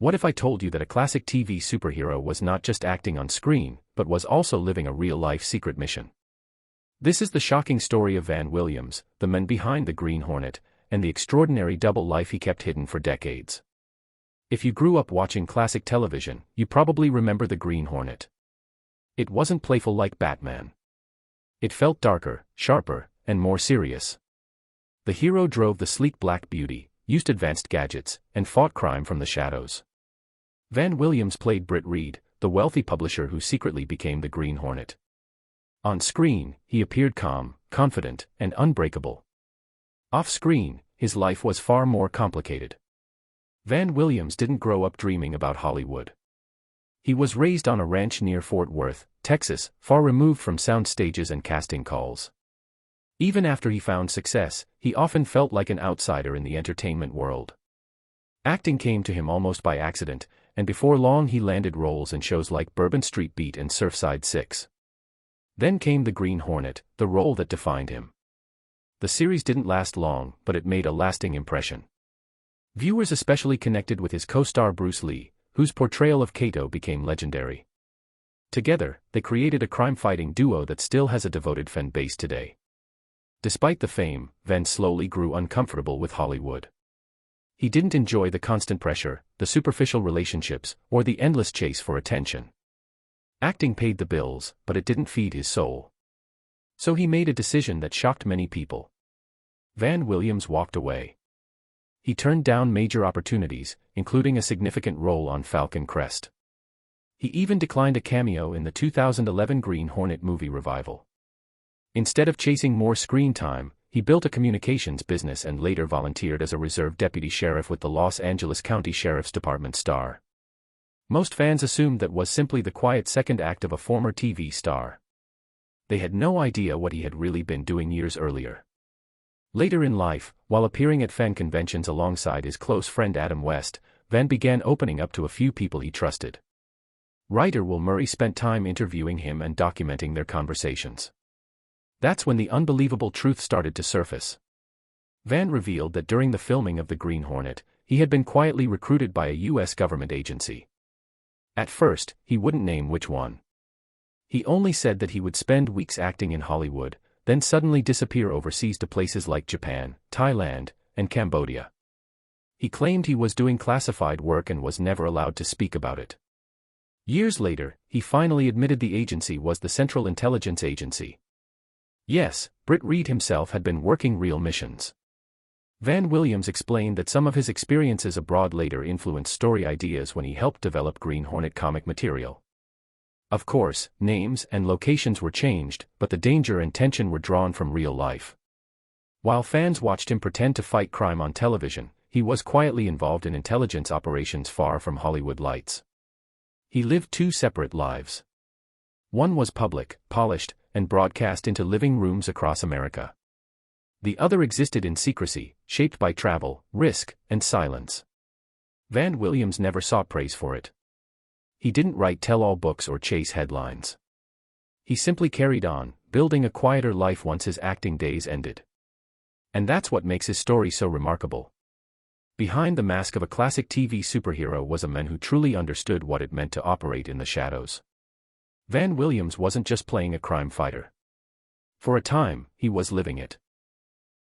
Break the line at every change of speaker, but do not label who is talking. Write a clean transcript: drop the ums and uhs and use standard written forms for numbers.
What if I told you that a classic TV superhero was not just acting on screen, but was also living a real-life secret mission? This is the shocking story of Van Williams, the man behind the Green Hornet, and the extraordinary double life he kept hidden for decades. If you grew up watching classic television, you probably remember the Green Hornet. It wasn't playful like Batman. It felt darker, sharper, and more serious. The hero drove the sleek Black Beauty, used advanced gadgets, and fought crime from the shadows. Van Williams played Britt Reed, the wealthy publisher who secretly became the Green Hornet. On screen, he appeared calm, confident, and unbreakable. Off-screen, his life was far more complicated. Van Williams didn't grow up dreaming about Hollywood. He was raised on a ranch near Fort Worth, Texas, far removed from sound stages and casting calls. Even after he found success, he often felt like an outsider in the entertainment world. Acting came to him almost by accident, and before long he landed roles in shows like Bourbon Street Beat and Surfside 6. Then came the Green Hornet, the role that defined him. The series didn't last long, but it made a lasting impression. Viewers especially connected with his co-star Bruce Lee, whose portrayal of Kato became legendary. Together, they created a crime-fighting duo that still has a devoted fan base today. Despite the fame, Van slowly grew uncomfortable with Hollywood. He didn't enjoy the constant pressure, the superficial relationships, or the endless chase for attention. Acting paid the bills, but it didn't feed his soul. So he made a decision that shocked many people. Van Williams walked away. He turned down major opportunities, including a significant role on Falcon Crest. He even declined a cameo in the 2011 Green Hornet movie revival. Instead of chasing more screen time, he built a communications business and later volunteered as a reserve deputy sheriff with the Los Angeles County Sheriff's Department star. Most fans assumed that was simply the quiet second act of a former TV star. They had no idea what he had really been doing years earlier. Later in life, while appearing at fan conventions alongside his close friend Adam West, Van began opening up to a few people he trusted. Writer Will Murray spent time interviewing him and documenting their conversations. That's when the unbelievable truth started to surface. Van revealed that during the filming of the Green Hornet, he had been quietly recruited by a U.S. government agency. At first, he wouldn't name which one. He only said that he would spend weeks acting in Hollywood, then suddenly disappear overseas to places like Japan, Thailand, and Cambodia. He claimed he was doing classified work and was never allowed to speak about it. Years later, he finally admitted the agency was the Central Intelligence Agency. Yes, Britt Reed himself had been working real missions. Van Williams explained that some of his experiences abroad later influenced story ideas when he helped develop Green Hornet comic material. Of course, names and locations were changed, but the danger and tension were drawn from real life. While fans watched him pretend to fight crime on television, he was quietly involved in intelligence operations far from Hollywood lights. He lived two separate lives. One was public, polished, and broadcast into living rooms across America. The other existed in secrecy, shaped by travel, risk, and silence. Van Williams never sought praise for it. He didn't write tell-all books or chase headlines. He simply carried on, building a quieter life once his acting days ended. And that's what makes his story so remarkable. Behind the mask of a classic TV superhero was a man who truly understood what it meant to operate in the shadows. Van Williams wasn't just playing a crime fighter. For a time, he was living it.